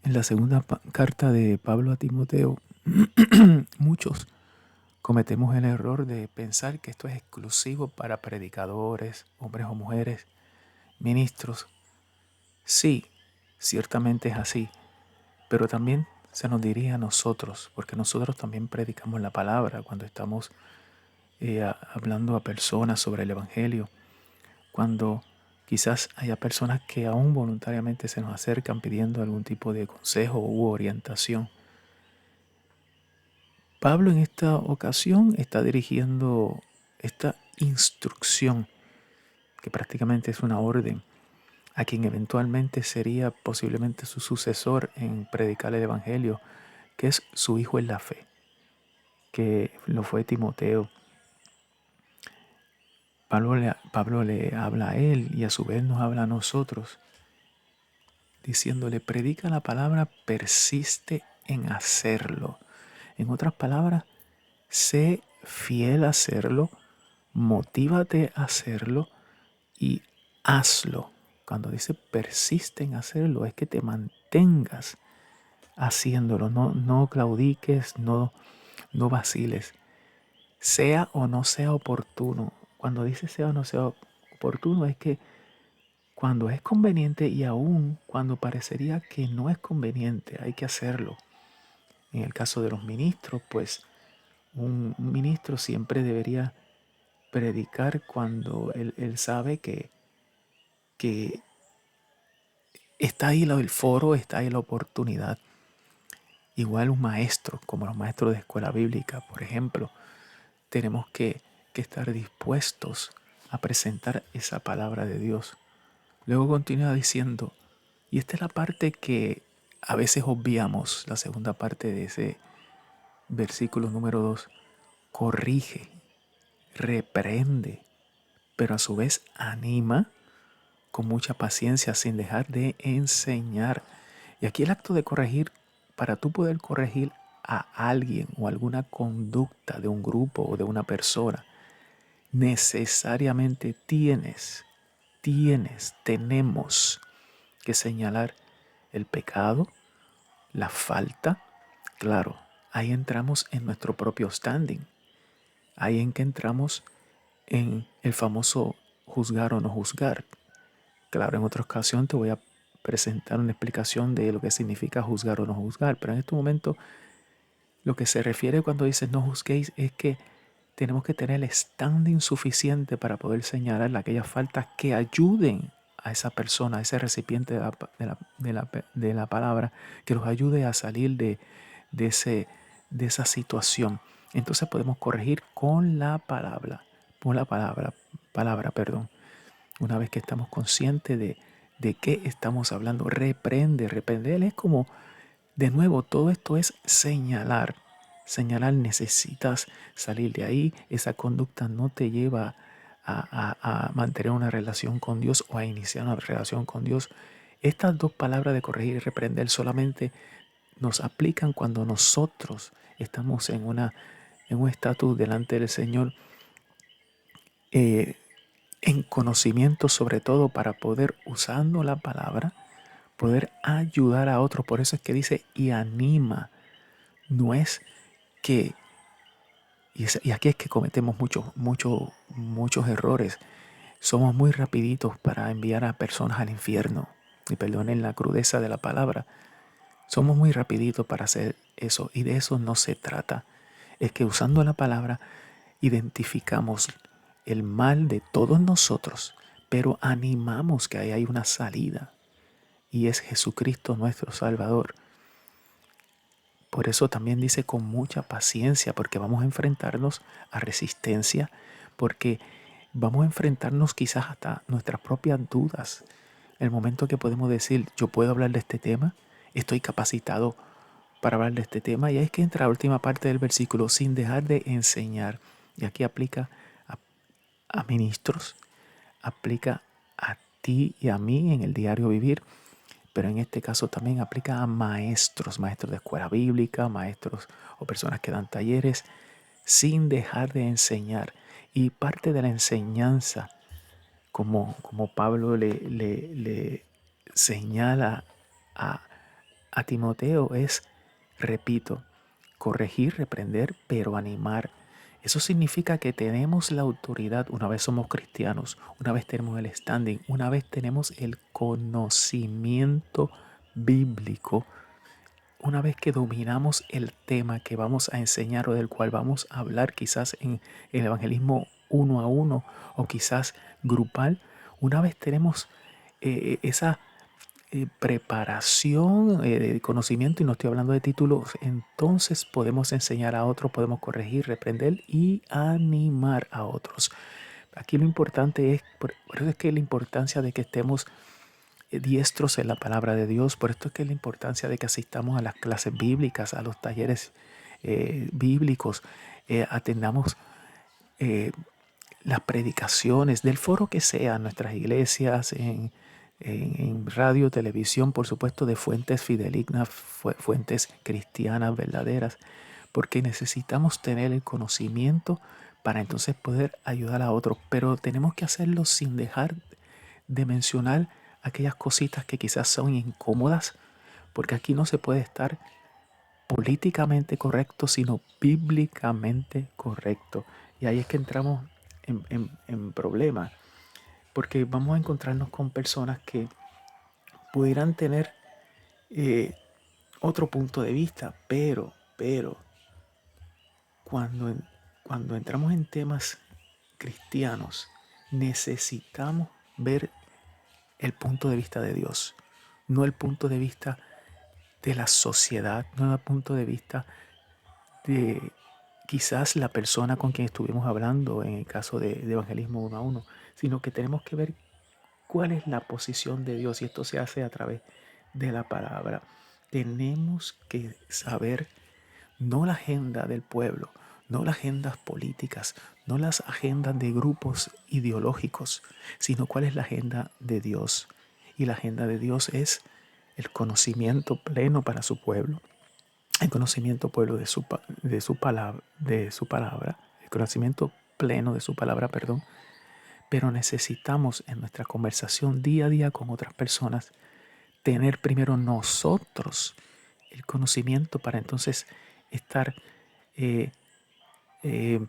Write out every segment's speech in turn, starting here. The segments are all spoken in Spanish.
En la segunda carta de Pablo a Timoteo, muchos cometemos el error de pensar que esto es exclusivo para predicadores, hombres o mujeres, ministros. Sí, ciertamente es así, pero también se nos diría a nosotros, porque nosotros también predicamos la palabra cuando estamos hablando a personas sobre el Evangelio, cuando quizás haya personas que aún voluntariamente se nos acercan pidiendo algún tipo de consejo u orientación. Pablo en esta ocasión está dirigiendo esta instrucción, que prácticamente es una orden, a quien eventualmente sería posiblemente su sucesor en predicar el Evangelio, que es su hijo en la fe, que lo fue Timoteo. Pablo le habla a él y a su vez nos habla a nosotros, diciéndole, predica la palabra, persiste en hacerlo. En otras palabras, sé fiel a hacerlo, motívate a hacerlo y hazlo. Cuando dice persiste en hacerlo, es que te mantengas haciéndolo, no claudiques, no vaciles, sea o no sea oportuno. Cuando dice sea o no sea oportuno, es que cuando es conveniente y aún cuando parecería que no es conveniente, hay que hacerlo. En el caso de los ministros, pues un ministro siempre debería predicar cuando él sabe que está ahí el foro, está ahí la oportunidad. Igual un maestro, como los maestros de escuela bíblica, por ejemplo, tenemos que estar dispuestos a presentar esa palabra de Dios. Luego continúa diciendo, y esta es la parte que a veces obviamos, la segunda parte de ese versículo número 2, corrige, reprende, pero a su vez anima con mucha paciencia sin dejar de enseñar. Y aquí el acto de corregir, para tú poder corregir a alguien o alguna conducta de un grupo o de una persona, necesariamente tenemos que señalar el pecado, la falta. Claro, ahí entramos en nuestro propio standing. Ahí en que entramos en el famoso juzgar o no juzgar. Claro, en otra ocasión te voy a presentar una explicación de lo que significa juzgar o no juzgar, pero en este momento lo que se refiere cuando dice no juzguéis es que tenemos que tener el standing suficiente para poder señalar aquellas faltas que ayuden a esa persona, a ese recipiente de la palabra, que los ayude a salir de, ese, de esa situación. Entonces podemos corregir con la palabra, perdón. Una vez que estamos conscientes de qué estamos hablando, reprender es como, de nuevo, todo esto es señalar. Señalar, necesitas salir de ahí. Esa conducta no te lleva a mantener una relación con Dios o a iniciar una relación con Dios. Estas dos palabras de corregir y reprender solamente nos aplican cuando nosotros estamos en un estatus delante del Señor, en conocimiento sobre todo para poder, usando la palabra, poder ayudar a otros. Por eso es que dice y anima. No es que, y aquí es que cometemos muchos errores. Somos muy rapiditos para enviar a personas al infierno. Y perdonen la crudeza de la palabra. Somos muy rapiditos para hacer eso. Y de eso no se trata. Es que usando la palabra identificamos el mal de todos nosotros, pero animamos que ahí hay una salida. Y es Jesucristo nuestro Salvador. Por eso también dice con mucha paciencia, porque vamos a enfrentarnos a resistencia, porque vamos a enfrentarnos quizás hasta nuestras propias dudas. El momento que podemos decir, yo puedo hablar de este tema, estoy capacitado para hablar de este tema, y ahí es que entra la última parte del versículo, sin dejar de enseñar. Y aquí aplica a, a ministros, aplica a ti y a mí en el diario vivir, pero en este caso también aplica a maestros, maestros de escuela bíblica, maestros o personas que dan talleres, sin dejar de enseñar. Y parte de la enseñanza, como Pablo le señala a, a Timoteo es, repito, corregir, reprender, pero animar. Eso significa que tenemos la autoridad una vez somos cristianos, una vez tenemos el standing, una vez tenemos el conocimiento bíblico, una vez que dominamos el tema que vamos a enseñar o del cual vamos a hablar quizás en el evangelismo uno a uno o quizás grupal, una vez tenemos esa preparación, de conocimiento, y no estoy hablando de títulos, entonces podemos enseñar a otros, podemos corregir, reprender y animar a otros. Aquí lo importante es, por eso es que la importancia de que estemos diestros en la palabra de Dios, por esto es que la importancia de que asistamos a las clases bíblicas, a los talleres bíblicos, atendamos las predicaciones del foro que sea, en nuestras iglesias, en radio, televisión, por supuesto, de fuentes fidedignas, fuentes cristianas verdaderas, porque necesitamos tener el conocimiento para entonces poder ayudar a otros, pero tenemos que hacerlo sin dejar de mencionar aquellas cositas que quizás son incómodas, porque aquí no se puede estar políticamente correcto, sino bíblicamente correcto. Y ahí es que entramos en problemas, porque vamos a encontrarnos con personas que pudieran tener eh, otro punto de vista, pero cuando, cuando entramos en temas cristianos, necesitamos ver el punto de vista de Dios, no el punto de vista de la sociedad, no el punto de vista de quizás la persona con quien estuvimos hablando en el caso de evangelismo uno a uno, sino que tenemos que ver cuál es la posición de Dios y esto se hace a través de la palabra. Tenemos que saber no la agenda del pueblo, no las agendas políticas, no las agendas de grupos ideológicos, sino cuál es la agenda de Dios. Y la agenda de Dios es el conocimiento pleno para su pueblo, el conocimiento pueblo de su palabra, el conocimiento pleno de su palabra, perdón. Pero necesitamos en nuestra conversación día a día con otras personas tener primero nosotros el conocimiento para entonces estar eh,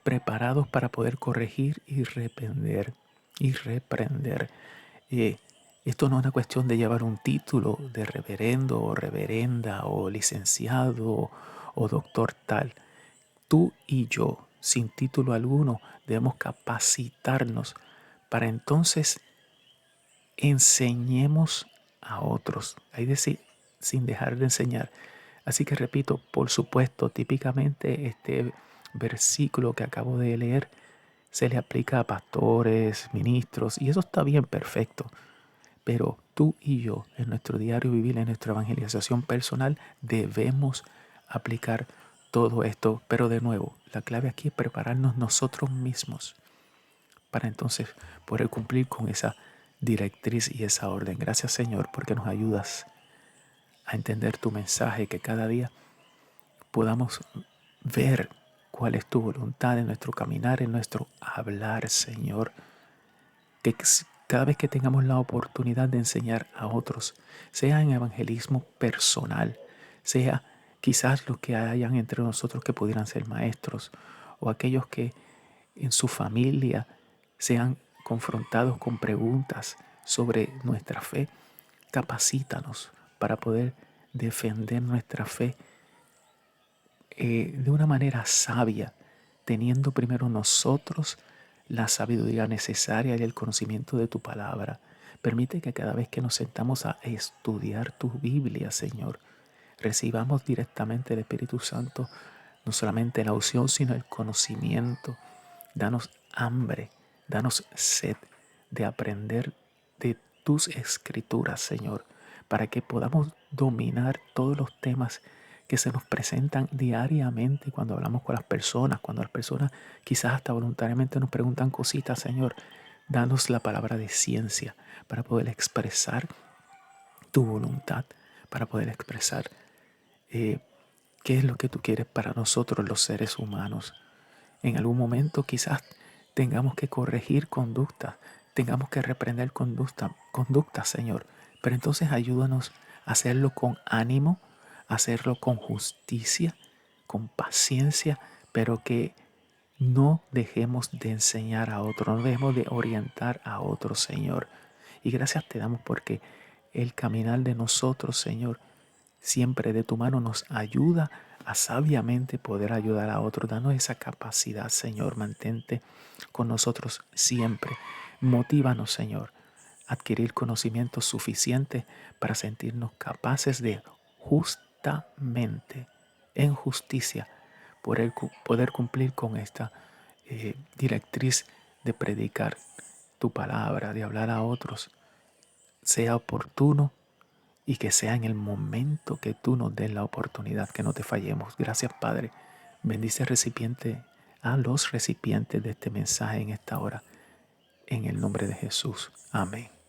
preparados para poder corregir y reprender. Y reprender. Eh, Esto no es una cuestión de llevar un título de reverendo o reverenda o licenciado o doctor tal. Tú y yo, sin título alguno, debemos capacitarnos para entonces enseñemos a otros. Hay decir, sin dejar de enseñar. Así que repito, por supuesto, típicamente este versículo que acabo de leer se le aplica a pastores, ministros, y eso está bien, perfecto. Pero tú y yo, en nuestro diario vivir, en nuestra evangelización personal, debemos aplicar todo esto. Pero de nuevo, la clave aquí es prepararnos nosotros mismos para entonces poder cumplir con esa directriz y esa orden. Gracias, Señor, porque nos ayudas a entender tu mensaje, que cada día podamos ver cuál es tu voluntad en nuestro caminar, en nuestro hablar, Señor. Que cada vez que tengamos la oportunidad de enseñar a otros, sea en evangelismo personal, sea quizás los que hayan entre nosotros que pudieran ser maestros, o aquellos que en su familia sean confrontados con preguntas sobre nuestra fe, capacítanos para poder defender nuestra fe de una manera sabia, teniendo primero nosotros la sabiduría necesaria y el conocimiento de tu palabra. Permite que cada vez que nos sentamos a estudiar tu Biblia, Señor, recibamos directamente el Espíritu Santo, no solamente la unción, sino el conocimiento. Danos hambre, danos sed de aprender de tus escrituras, Señor, para que podamos dominar todos los temas que se nos presentan diariamente cuando hablamos con las personas, cuando las personas quizás hasta voluntariamente nos preguntan cositas, Señor. Danos la palabra de ciencia para poder expresar tu voluntad, para poder expresar qué es lo que tú quieres para nosotros los seres humanos. En algún momento quizás tengamos que corregir conducta, tengamos que reprender conducta, Señor. Pero entonces ayúdanos a hacerlo con ánimo, hacerlo con justicia, con paciencia, pero que no dejemos de enseñar a otros, no dejemos de orientar a otros, Señor. Y gracias te damos porque el caminar de nosotros, Señor, siempre de tu mano nos ayuda a sabiamente poder ayudar a otros. Danos esa capacidad, Señor. Mantente con nosotros siempre. Motívanos, Señor, a adquirir conocimiento suficiente para sentirnos capaces de justamente, en justicia, poder cumplir con esta directriz de predicar tu palabra, de hablar a otros, sea oportuno y que sea en el momento que tú nos des la oportunidad, que no te fallemos. Gracias, Padre. Bendice a los recipientes de este mensaje en esta hora. En el nombre de Jesús. Amén.